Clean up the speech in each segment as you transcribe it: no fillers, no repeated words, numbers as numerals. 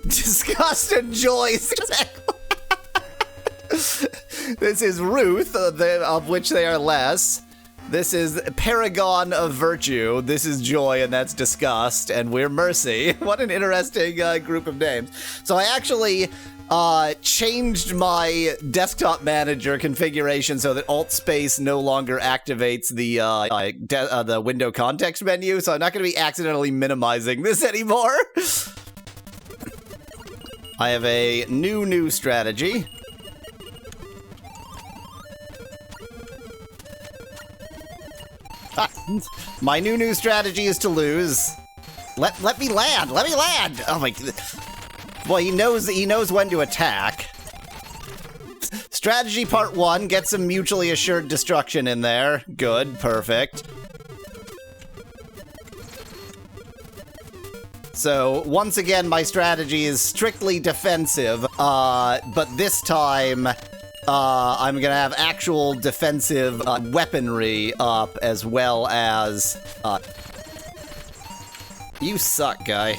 Disgust and joy. This is Ruth, of which they are less. This is Paragon of Virtue. This is Joy, and that's Disgust. And we're Mercy. What an interesting group of names. So I actually changed my desktop manager configuration so that Alt Space no longer activates the window context menu. So I'm not going to be accidentally minimizing this anymore. I have a new strategy. My new strategy is to lose. Let me land. Let me land. Oh my. Well, he knows when to attack. Strategy part 1, get some mutually assured destruction in there. Good, perfect. So, once again, my strategy is strictly defensive, but this time, I'm gonna have actual defensive weaponry up, as well as, you suck, guy.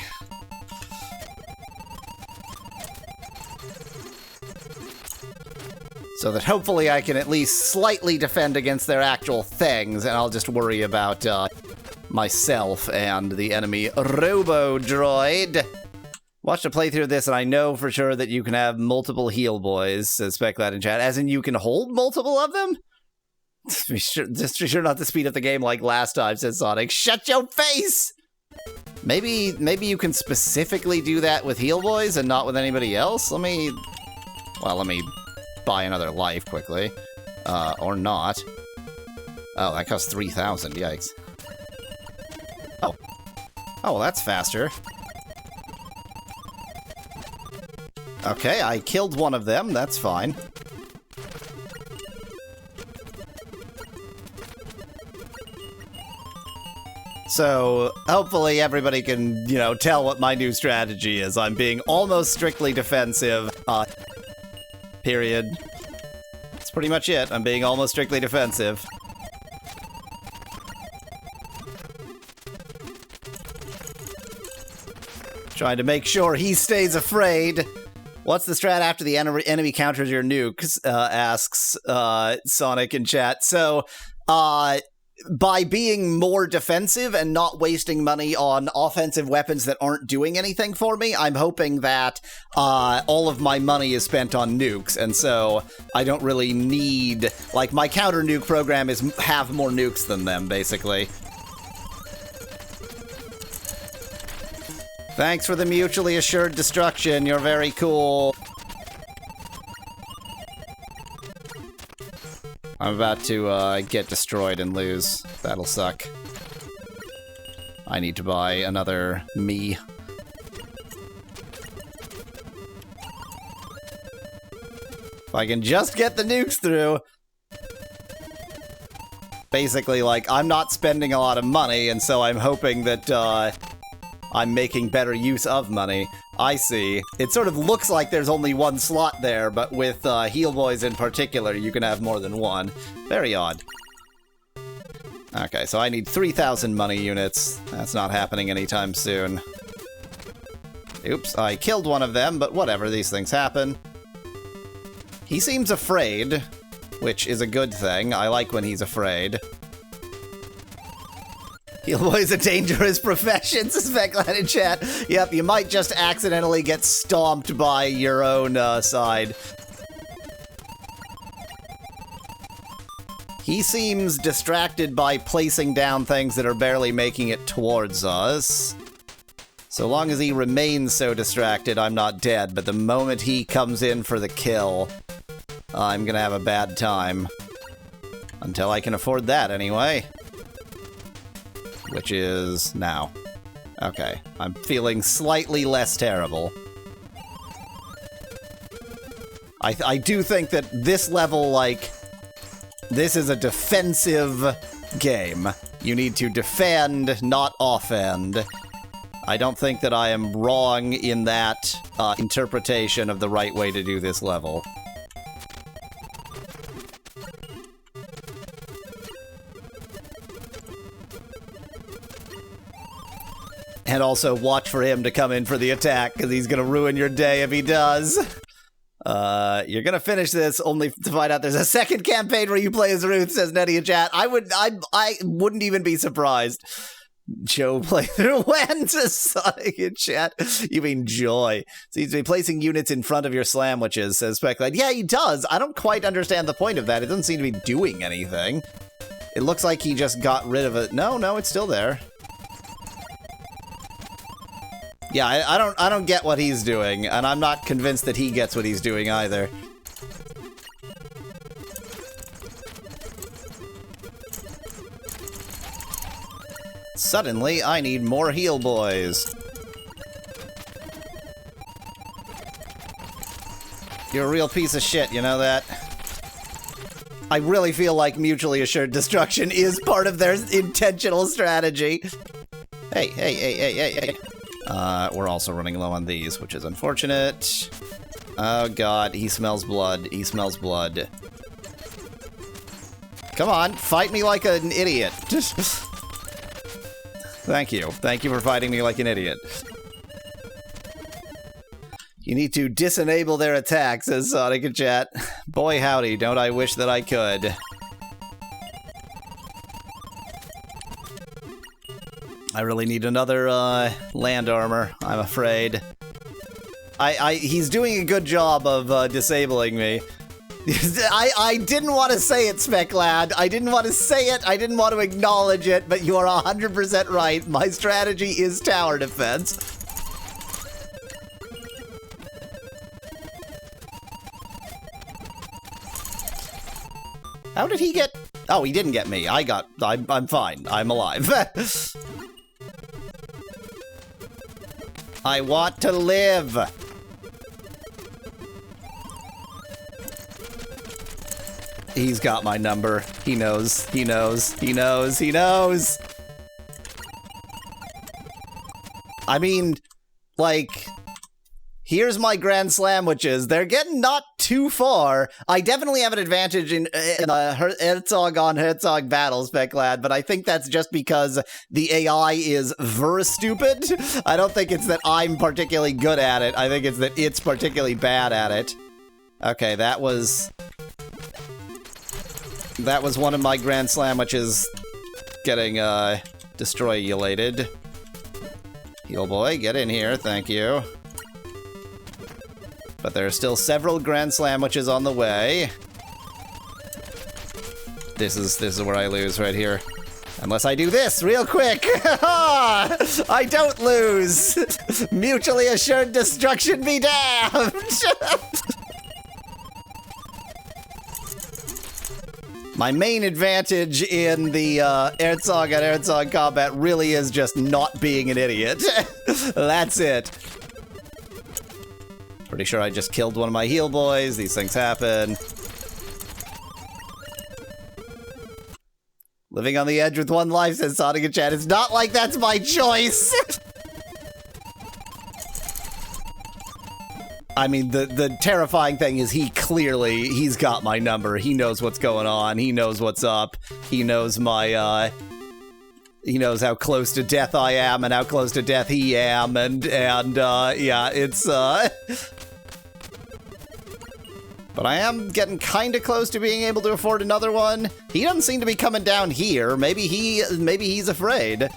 So that hopefully I can at least slightly defend against their actual things, and I'll just worry about, myself and the enemy Robo-Droid. Watched a playthrough of this, and I know for sure that you can have multiple heal boys, says Speclat in chat. As in, you can hold multiple of them? Just be sure not to speed up the game like last time, says Sonic. Shut your face! Maybe you can specifically do that with heal boys and not with anybody else? Let me buy another life quickly. Or not. Oh, that costs 3,000, yikes. Oh, well, that's faster. Okay, I killed one of them, that's fine. So, hopefully everybody can, tell what my new strategy is. I'm being almost strictly defensive, period. That's pretty much it. I'm being almost strictly defensive. Trying to make sure he stays afraid. What's the strat after the enemy counters your nuke? Asks Sonic in chat. So, by being more defensive and not wasting money on offensive weapons that aren't doing anything for me, I'm hoping that all of my money is spent on nukes, and so I don't really need... Like, my counter nuke program is have more nukes than them, basically. Thanks for the mutually assured destruction. You're very cool. I'm about to get destroyed and lose. That'll suck. I need to buy another me. If I can just get the nukes through. Basically, like, I'm not spending a lot of money, and so I'm hoping that, I'm making better use of money. I see. It sort of looks like there's only one slot there, but with heal boys in particular, you can have more than one. Very odd. Okay, so I need 3,000 money units. That's not happening anytime soon. Oops, I killed one of them, but whatever, these things happen. He seems afraid, which is a good thing. I like when he's afraid. Heal boy's a dangerous profession, suspect that in chat. Yep, you might just accidentally get stomped by your own side. He seems distracted by placing down things that are barely making it towards us. So long as he remains so distracted, I'm not dead, but the moment he comes in for the kill, I'm gonna have a bad time. Until I can afford that, anyway. Which is now. Okay, I'm feeling slightly less terrible. I do think that this level, like, this is a defensive game. You need to defend, not offend. I don't think that I am wrong in that interpretation of the right way to do this level. And also watch for him to come in for the attack, because he's gonna ruin your day if he does. You're gonna finish this only to find out there's a second campaign where you play as Ruth, says Nettie in chat. I wouldn't even be surprised. Joe playthrough when, says Sonic in chat. You mean Joy. Seems to be placing units in front of your sandwiches, says Speculate. Yeah, he does. I don't quite understand the point of that. It doesn't seem to be doing anything. It looks like he just got rid of it. No, it's still there. Yeah, I don't get what he's doing, and I'm not convinced that he gets what he's doing either. Suddenly, I need more heal boys. You're a real piece of shit, you know that? I really feel like mutually assured destruction is part of their intentional strategy. Hey. We're also running low on these, which is unfortunate. Oh god, he smells blood. He smells blood. Come on, fight me like an idiot. Thank you. Thank you for fighting me like an idiot. You need to disenable their attacks, says Sonic in chat. Boy howdy, don't I wish that I could. I really need another, land armor, I'm afraid. He's doing a good job of, disabling me. I didn't want to say it, Speclad. I didn't want to say it, I didn't want to acknowledge it, but you are 100% right. My strategy is tower defense. How did he get... Oh, he didn't get me. I'm fine. I'm alive. I want to live. He's got my number. He knows. He knows. He knows. He knows. I mean, like, here's my Grand Slamwiches. They're getting not too far. I definitely have an advantage in Herzog on Herzog battles, Speclad, but I think that's just because the AI is stupid. I don't think it's that I'm particularly good at it. I think it's that it's particularly bad at it. Okay, that was one of my Grand Slamwiches getting, destroyulated. Heal boy, get in here, thank you. But there are still several Grand Slamwiches on the way. This is where I lose right here. Unless I do this real quick. I don't lose. Mutually assured destruction be damned. My main advantage in the Herzog and Herzog combat really is just not being an idiot. That's it. Pretty sure I just killed one of my heal boys. These things happen. Living on the edge with one life, says Sonic in chat. It's not like that's my choice! I mean, the terrifying thing is he's got my number. He knows what's going on. He knows what's up. He knows my, he knows how close to death I am and how close to death he am, and yeah, it's, But I am getting kinda close to being able to afford another one. He doesn't seem to be coming down here. Maybe he's afraid.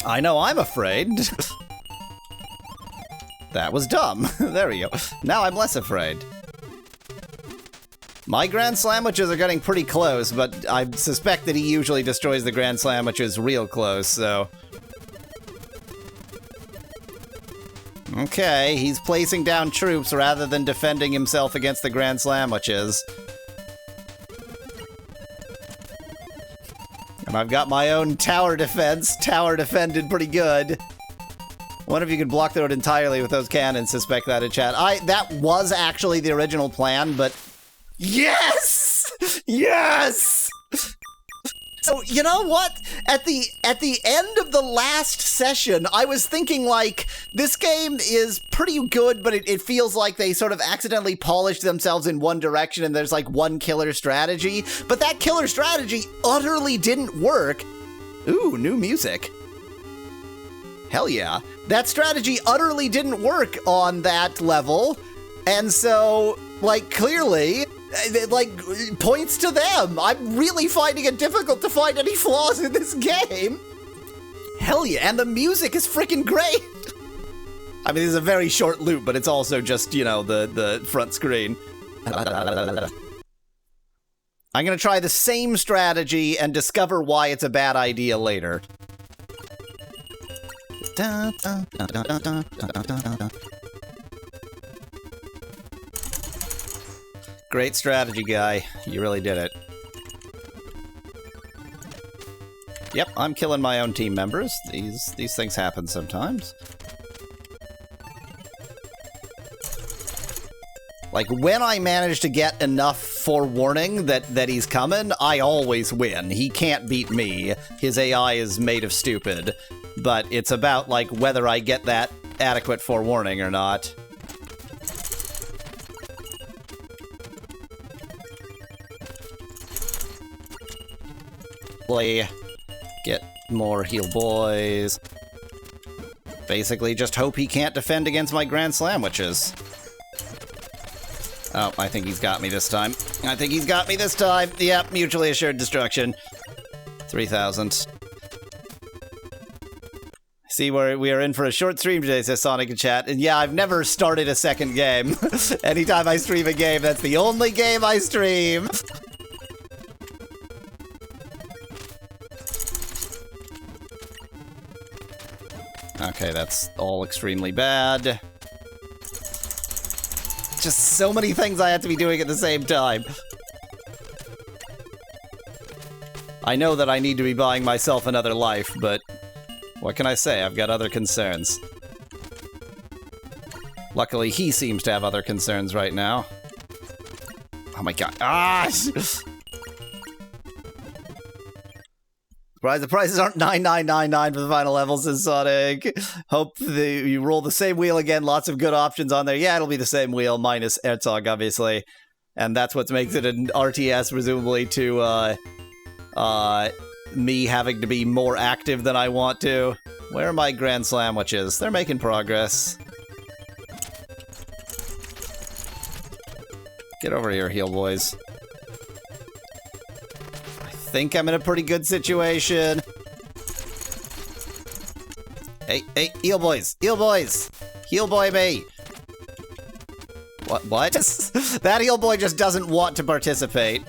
I know I'm afraid. That was dumb. There we go. Now I'm less afraid. My Grand Slamwiches are getting pretty close, but I suspect that he usually destroys the Grand Slamwiches real close, so... Okay, he's placing down troops rather than defending himself against the Grand Slamwiches. And I've got my own tower defense. Tower defended pretty good. I wonder if you could block the road entirely with those cannons, suspect that in chat. That was actually the original plan, but... Yes! Yes! So, you know what? At the end of the last session, I was thinking, like, this game is pretty good, but it feels like they sort of accidentally polished themselves in one direction and there's, like, one killer strategy. But that killer strategy utterly didn't work. Ooh, new music. Hell yeah. That strategy utterly didn't work on that level. And so, like, clearly, like, points to them. I'm really finding it difficult to find any flaws in this game. Hell yeah, and the music is freaking great. I mean, it's a very short loop, but it's also just, you know, the front screen. I'm gonna try the same strategy and discover why it's a bad idea later. Great strategy, guy. You really did it. Yep, I'm killing my own team members. These things happen sometimes. Like, when I manage to get enough forewarning that he's coming, I always win. He can't beat me. His AI is made of stupid. But it's about, like, whether I get that adequate forewarning or not. Get more heal boys. Basically, just hope he can't defend against my Grand Slamwiches. Oh, I think he's got me this time. I think he's got me this time. Yep, mutually assured destruction. 3,000. See, we are in for a short stream today, says Sonic in chat. And yeah, I've never started a second game. Anytime I stream a game, that's the only game I stream. Okay, that's all extremely bad. Just so many things I have to be doing at the same time. I know that I need to be buying myself another life, but what can I say? I've got other concerns. Luckily, he seems to have other concerns right now. Oh my god. Ah! Surprise, the prices aren't 9,999 for the final levels, says Sonic. Hope you roll the same wheel again. Lots of good options on there. Yeah, it'll be the same wheel, minus Herzog, obviously. And that's what makes it an RTS, presumably, to me having to be more active than I want to. Where are my Grand Slamwiches? They're making progress. Get over here, heal boys. I think I'm in a pretty good situation. Hey, heal boys! Heal boys! Heal boy me! What? That heal boy just doesn't want to participate.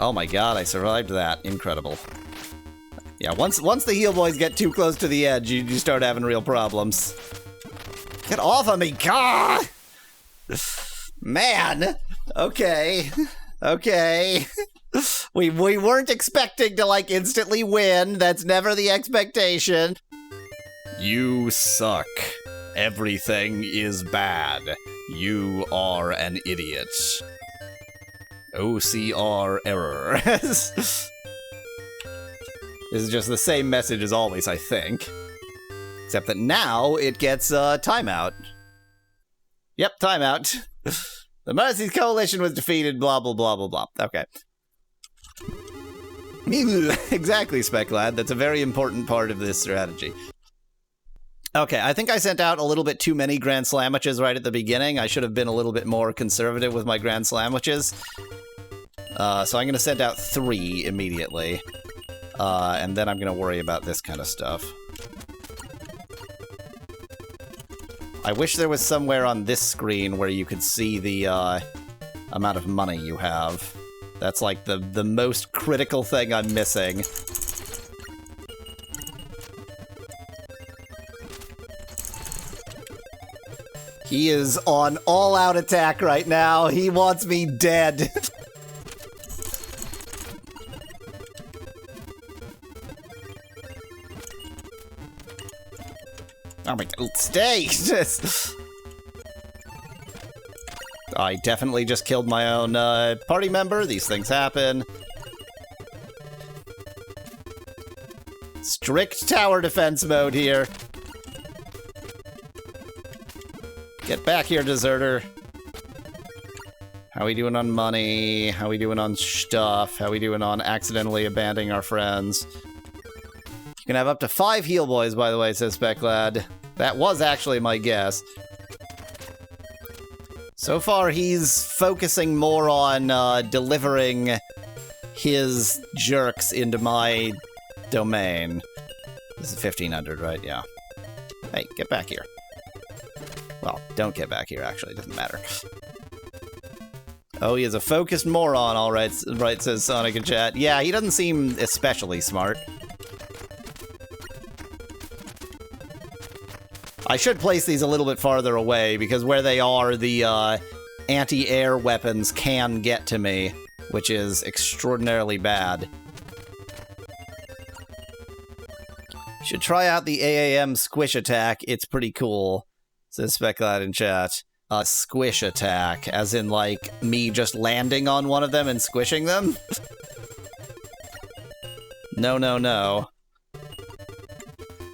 Oh my god, I survived that. Incredible. Yeah, once the heal boys get too close to the edge, you start having real problems. Get off of me, God! Man! Okay. Okay. We weren't expecting to, like, instantly win. That's never the expectation. You suck. Everything is bad. You are an idiot. OCR error. This is just the same message as always, I think. Except that now it gets timeout. Yep, timeout. The Mercies coalition was defeated, blah, blah, blah, blah, blah. Okay. Exactly, Speclad. That's a very important part of this strategy. Okay, I think I sent out a little bit too many Grand Slamwiches right at the beginning. I should have been a little bit more conservative with my Grand Slamwiches. So I'm going to send out 3 immediately. And then I'm going to worry about this kind of stuff. I wish there was somewhere on this screen where you could see the amount of money you have. That's like the most critical thing I'm missing. He is on all-out attack right now. He wants me dead. Oh my god, stay! I definitely just killed my own party member. These things happen. Strict tower defense mode here. Get back here, deserter. How we doing on money? How we doing on stuff? How we doing on accidentally abandoning our friends? You can have up to 5 heal boys, by the way, says Speclad. That was actually my guess. So far, he's focusing more on delivering his jerks into my domain. This is 1500, right? Yeah. Hey, get back here. Well, don't get back here, actually. It doesn't matter. Oh, he is a focused moron, all right, says Sonic in chat. Yeah, he doesn't seem especially smart. I should place these a little bit farther away, because where they are, the anti-air weapons can get to me, which is extraordinarily bad. Should try out the AAM squish attack. It's pretty cool, says Speclad in chat. Squish attack, as in, like, me just landing on one of them and squishing them? No, no, no.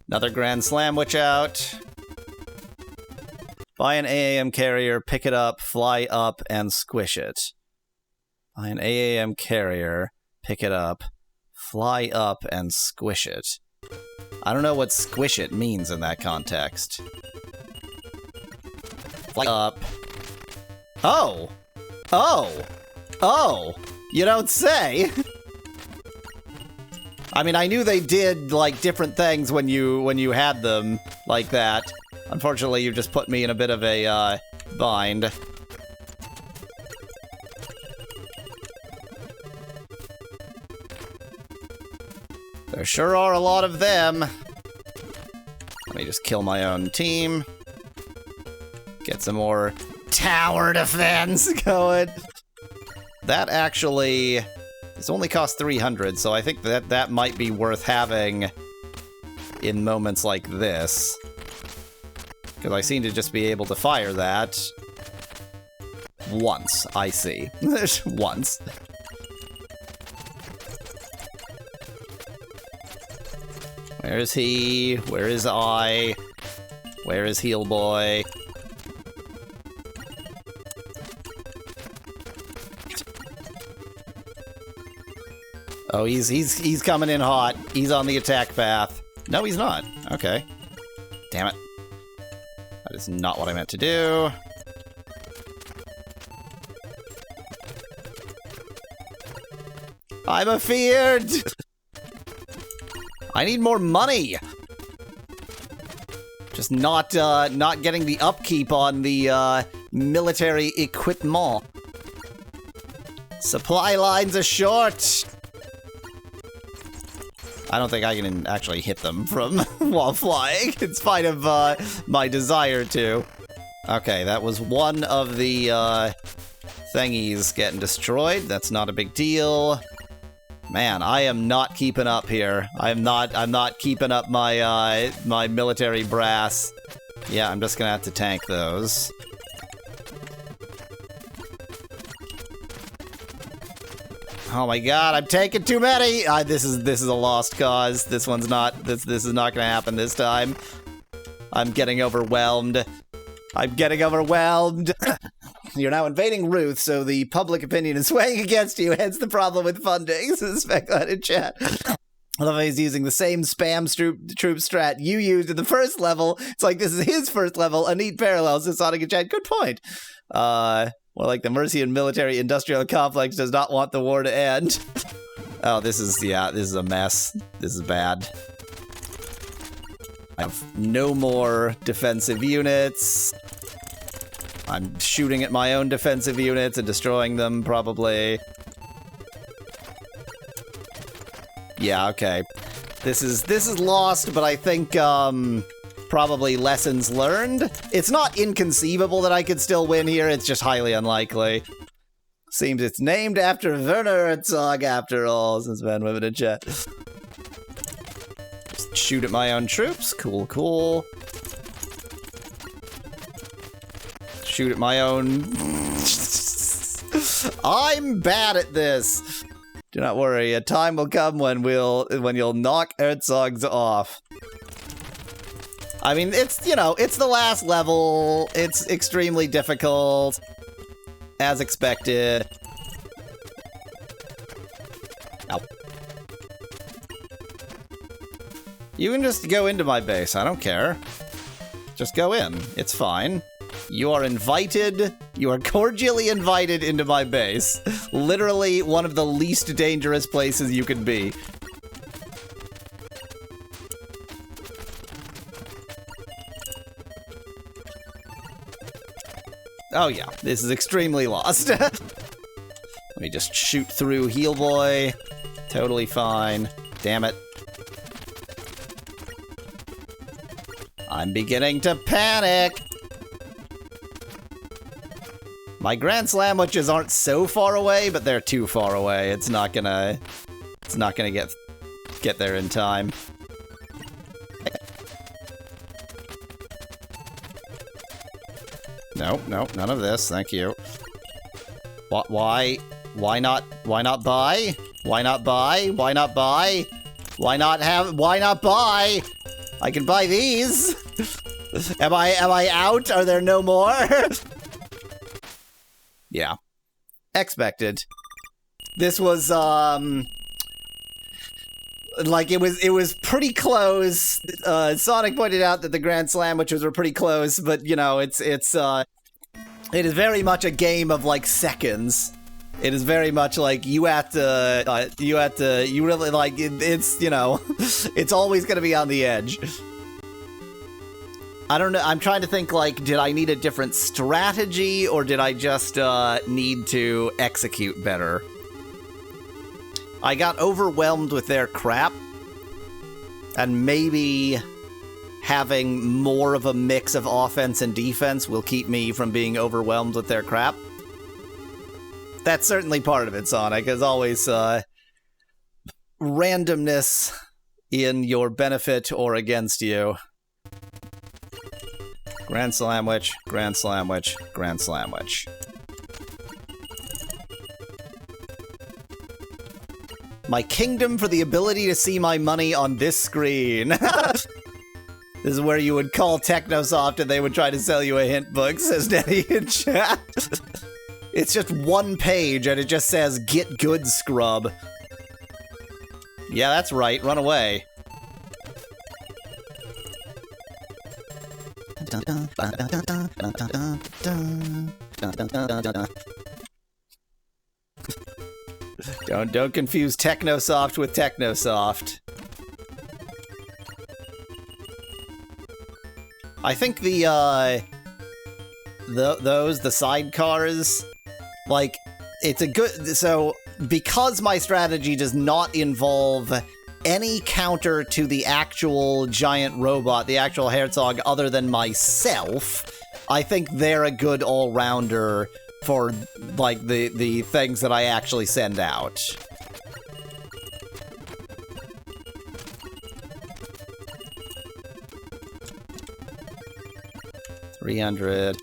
Another Grand Slamwich out. Buy an AAM carrier, pick it up, fly up, and squish it. Buy an AAM carrier, pick it up, fly up, and squish it. I don't know what squish it means in that context. Fly up. Oh! Oh! Oh! You don't say! I mean, I knew they did, like, different things when you had them like that. Unfortunately, you just put me in a bit of a, bind. There sure are a lot of them. Let me just kill my own team. Get some more tower defense going. That actually... This only costs 300, so I think that might be worth having in moments like this. Because I seem to just be able to fire that once, I see. Once. Where is he? Where is I? Where is Heal Boy? Oh, he's coming in hot. He's on the attack path. No, he's not. Okay. Damn it. That is not what I meant to do. I'm afeared! I need more money! Just not getting the upkeep on the, military equipment. Supply lines are short! I don't think I can actually hit them from while flying, in spite of my desire to. Okay, that was one of the thingies getting destroyed. That's not a big deal. Man, I am not keeping up here. I'm not keeping up my my military brass. Yeah, I'm just gonna have to tank those. Oh my god, I'm taking too many! This is a lost cause. This one's not... This is not gonna happen this time. I'm getting overwhelmed. I'm getting overwhelmed! You're now invading Ruth, so the public opinion is swaying against you, hence the problem with funding. Suspect that in chat. I love how he's using the same spam troop strat you used in the first level. It's like this is his first level. A neat parallel, says Sonic in chat. Good point. More like the Mercian military-industrial complex does not want the war to end. Oh, this is a mess. This is bad. I have no more defensive units. I'm shooting at my own defensive units and destroying them, probably. Yeah, okay. This is lost, but I think, probably lessons learned. It's not inconceivable that I could still win here, it's just highly unlikely. Seems it's named after Werner Herzog after all, since Van Women in chat. Just shoot at my own troops. Cool, cool. Shoot at my own... I'm bad at this. Do not worry, a time will come when you'll knock Herzogs off. I mean, it's, you know, it's the last level. It's extremely difficult, as expected. Ow. You can just go into my base, I don't care. Just go in, it's fine. You are invited, you are cordially invited into my base. Literally one of the least dangerous places you can be. Oh yeah, this is extremely lost. Let me just shoot through Heal Boy. Totally fine. Damn it. I'm beginning to panic! My Grand Slamwiches aren't so far away, but they're too far away. It's not gonna get there in time. Nope, nope, none of this, thank you. Why not buy? Why not buy? Why not buy? Why not buy? I can buy these! Am I out? Are there no more? Yeah. Expected. This was, like, it was pretty close. Sonic pointed out that the Grand Slamwiches were pretty close, but, you know, it is very much a game of, like, seconds. It is very much like you really, like, it's, you know, it's always gonna be on the edge. I don't know, I'm trying to think, like, did I need a different strategy, or did I just, need to execute better? I got overwhelmed with their crap, and maybe having more of a mix of offense and defense will keep me from being overwhelmed with their crap. That's certainly part of it, Sonic, as always, randomness in your benefit or against you. Grand Slamwich, Grand Slamwich, Grand Slamwich. My kingdom for the ability to see my money on this screen. This is where you would call Technosoft and they would try to sell you a hint book, says Nettie in chat. It's just one page and it just says, "Get good, scrub." Yeah, that's right, run away. Don't confuse Technosoft with Technosoft. I think the sidecars, like, it's a good, so because my strategy does not involve any counter to the actual giant robot, the actual Herzog, other than myself, I think they're a good all-rounder for, like, the things that I actually send out. $300.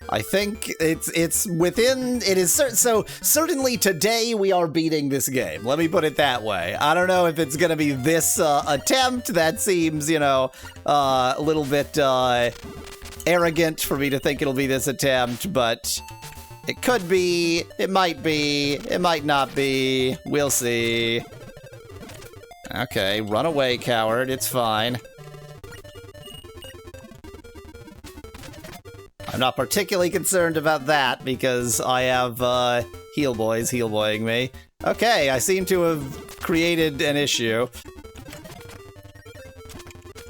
I think it's within, it is so certainly today we are beating this game. Let me put it that way. I don't know if it's gonna be this attempt. That seems, you know, a little bit arrogant for me to think it'll be this attempt, but it could be, it might not be, we'll see. Okay, run away, coward, it's fine. I'm not particularly concerned about that, because I have, Heal Boys heal-boying me. Okay, I seem to have created an issue.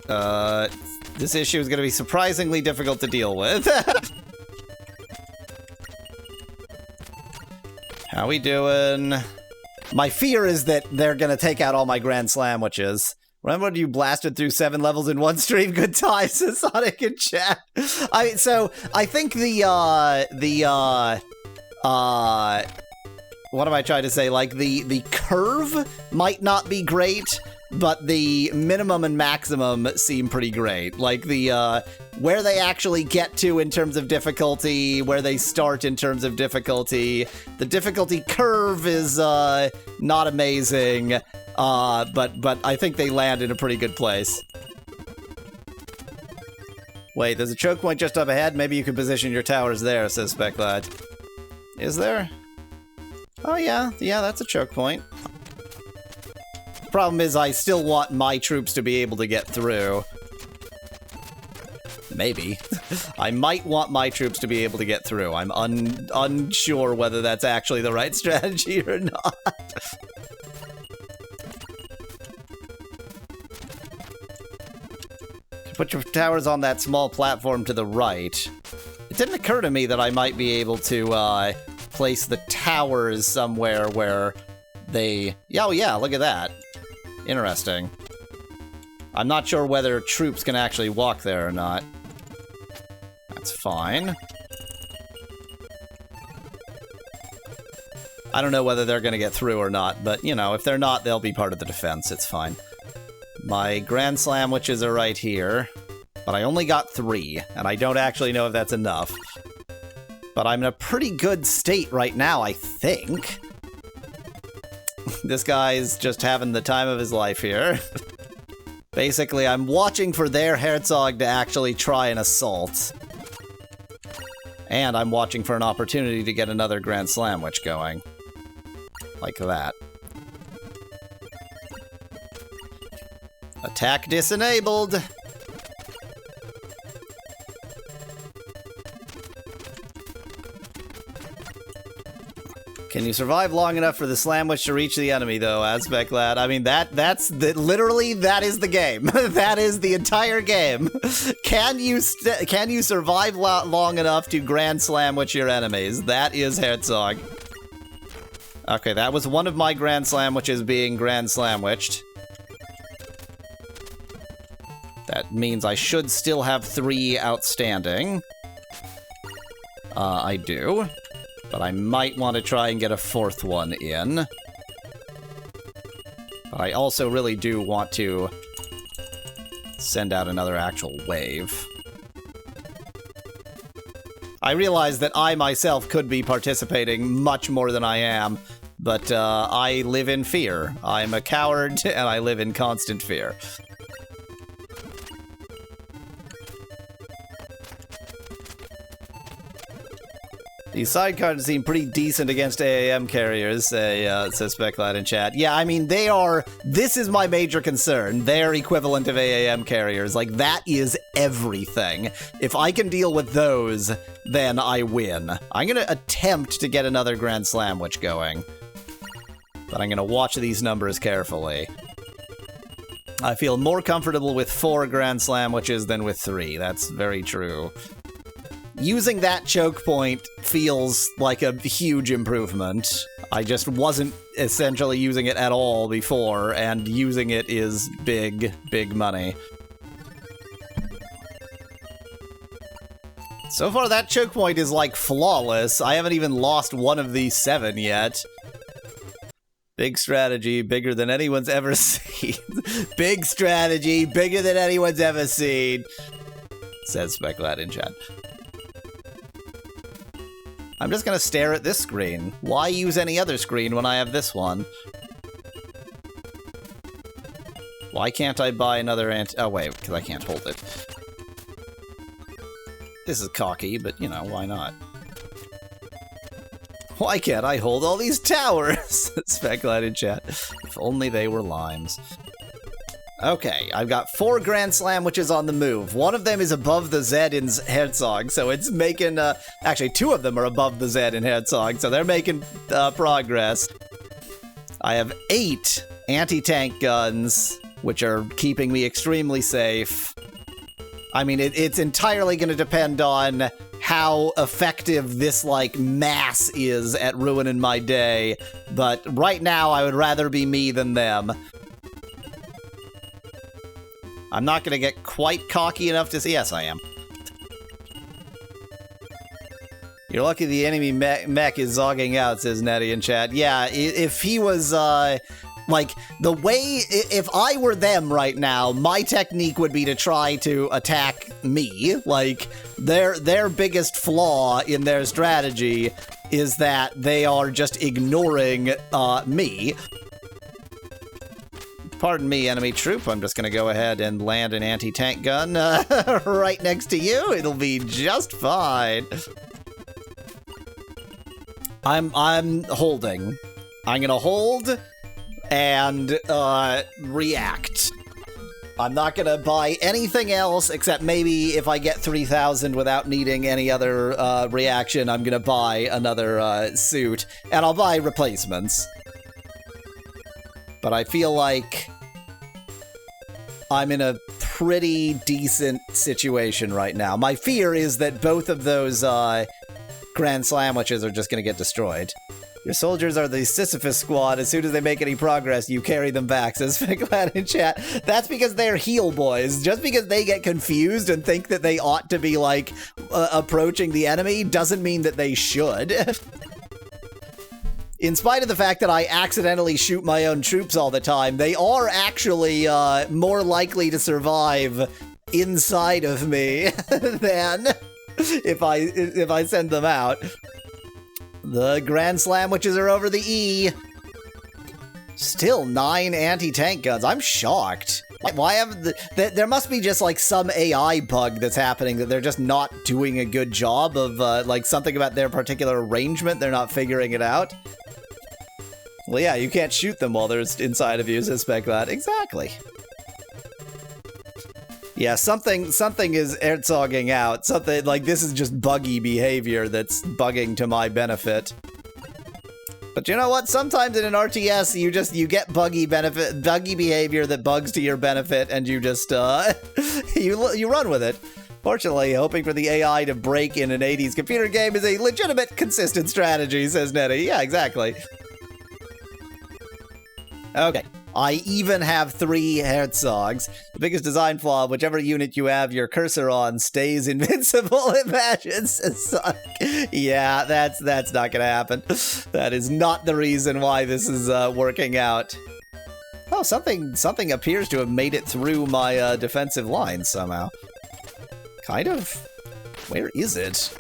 This issue is gonna be surprisingly difficult to deal with. How we doing? My fear is that they're gonna take out all my Grand Slamwiches. Remember when you blasted through 7 levels in one stream? Good times, says Sonic in chat. So I think what am I trying to say? Like, the curve might not be great, but the minimum and maximum seem pretty great. Like, the where they actually get to in terms of difficulty, where they start in terms of difficulty. The difficulty curve is not amazing, but I think they land in a pretty good place. Wait, there's a choke point just up ahead. Maybe you can position your towers there, says Speclad. Is there? Oh yeah, that's a choke point. Problem is, I still want my troops to be able to get through. Maybe. I might want my troops to be able to get through. I'm unsure whether that's actually the right strategy or not. Put your towers on that small platform to the right. It didn't occur to me that I might be able to place the towers somewhere where they... Oh yeah, look at that. Interesting. I'm not sure whether troops can actually walk there or not. That's fine. I don't know whether they're going to get through or not, but, you know, if they're not, they'll be part of the defense. It's fine. My Grand Slam witches are right here, but I only got 3, and I don't actually know if that's enough. But I'm in a pretty good state right now, I think. This guy's just having the time of his life here. Basically, I'm watching for their Herzog to actually try an assault. And I'm watching for an opportunity to get another Grand Slam witch going. Like that. Attack disenabled! Can you survive long enough for the Slam Witch to reach the enemy, though, Aspect Lad? I mean, literally, that is the game. That is the entire game. Can you survive long enough to Grand Slam Witch your enemies? That is Herzog. Okay, that was one of my Grand Slam Witches being Grand Slam Witched. That means I should still have 3 outstanding. I do. But I might want to try and get a 4th one in. But I also really do want to send out another actual wave. I realize that I myself could be participating much more than I am, but I live in fear. I'm a coward, and I live in constant fear. These sidecars seem pretty decent against AAM carriers, says Speclad in chat. Yeah, I mean, they are... This is my major concern. They're equivalent of AAM carriers. Like, that is everything. If I can deal with those, then I win. I'm gonna attempt to get another Grand Slam Witch going. But I'm gonna watch these numbers carefully. I feel more comfortable with 4 Grand Slam Witches than with 3. That's very true. Using that choke point feels like a huge improvement. I just wasn't essentially using it at all before, and using it is big, big money. So far, that choke point is, like, flawless. I haven't even lost one of these 7 yet. Big strategy, bigger than anyone's ever seen. Big strategy, bigger than anyone's ever seen, says Speclad in chat. I'm just gonna stare at this screen. Why use any other screen when I have this one? Why can't I buy another oh wait, because I can't hold it. This is cocky, but you know, why not? Why can't I hold all these towers? Speclad in chat. If only they were limes. Okay, I've got 4 Grand Slam Witches on the move. One of them is above the Z in Herzog, so it's making, actually, 2 of them are above the Z in Herzog, so they're making progress. I have 8 anti-tank guns, which are keeping me extremely safe. I mean, it's entirely going to depend on how effective this, like, mass is at ruining my day, but right now I would rather be me than them. I'm not going to get quite cocky enough to say... Yes, I am. You're lucky the enemy mech is zogging out, says Nettie in chat. Yeah, if he was Like, the way, if I were them right now, my technique would be to try to attack me. Like, their biggest flaw in their strategy is that they are just ignoring me. Pardon me, enemy troop. I'm just gonna go ahead and land an anti-tank gun right next to you. It'll be just fine. I'm holding. I'm gonna hold and react. I'm not gonna buy anything else except maybe if I get 3,000 without needing any other reaction, I'm gonna buy another suit, and I'll buy replacements. But I feel like I'm in a pretty decent situation right now. My fear is that both of those Grand Sandwiches are just gonna get destroyed. Your soldiers are the Sisyphus squad. As soon as they make any progress, you carry them back, says Ficlad in chat. That's because they're heel boys. Just because they get confused and think that they ought to be, like, approaching the enemy doesn't mean that they should. In spite of the fact that I accidentally shoot my own troops all the time, they are actually more likely to survive inside of me than if I send them out. The Grand Sandwiches are over the E. Still 9 anti-tank guns. I'm shocked. Why haven't there must be just like some AI bug that's happening that they're just not doing a good job of like something about their particular arrangement. They're not figuring it out. Well, yeah, you can't shoot them while they're inside of you, suspect that. Exactly. Yeah, something is Herzogging out. Something like this is just buggy behavior that's bugging to my benefit. But you know what? Sometimes in an RTS, you get buggy behavior that bugs to your benefit, and you just you run with it. Fortunately, hoping for the AI to break in an 80s computer game is a legitimate, consistent strategy, says Nettie. Yeah, exactly. Okay. I even have 3 Herzogs. The biggest design flaw, whichever unit you have your cursor on stays invincible. Imagine, yeah, that's not gonna happen. That is not the reason why this is working out. Oh, something appears to have made it through my defensive lines somehow. Kind of. Where is it?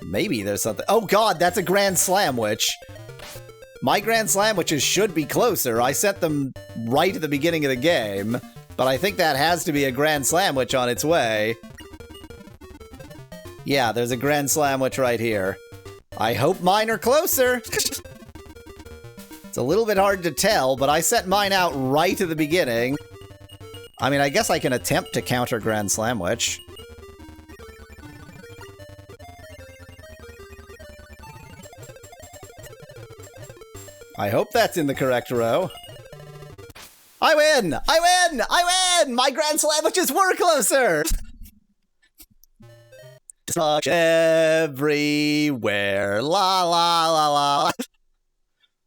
Maybe there's something. Oh god, that's a Grand Sandwich. My Grand Sandwiches should be closer. I set them right at the beginning of the game, but I think that has to be a Grand Sandwich on its way. Yeah, there's a Grand Sandwich right here. I hope mine are closer. It's a little bit hard to tell, but I set mine out right at the beginning. I mean, I guess I can attempt to counter Grand Sandwich. I hope that's in the correct row. I win! I win! I win! My Grand Sandwiches were closer! Destruction everywhere. La la la la.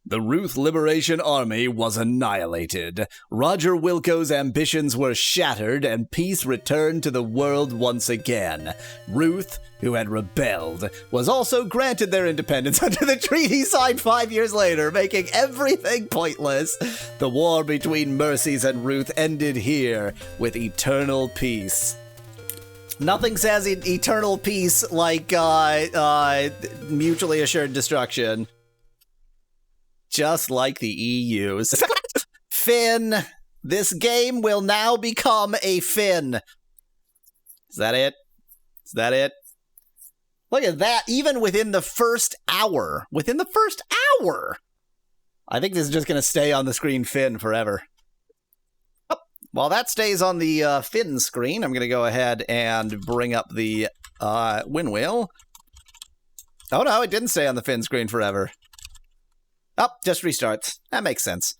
The Ruth Liberation Army was annihilated. Roger Wilco's ambitions were shattered, and peace returned to the world once again. Ruth, who had rebelled, was also granted their independence under the treaty signed 5 years later, making everything pointless. The war between Mercies and Ruth ended here, with eternal peace. Nothing says eternal peace like mutually assured destruction. Just like the EU. Finn! This game will now become a Finn. Is that it? Is that it? Look at that, even within the first hour. Within the first hour! I think this is just going to stay on the screen Finn forever. Oh, while that stays on the Finn screen, I'm going to go ahead and bring up the win wheel. Oh no, it didn't stay on the Finn screen forever. Oh, just restarts. That makes sense.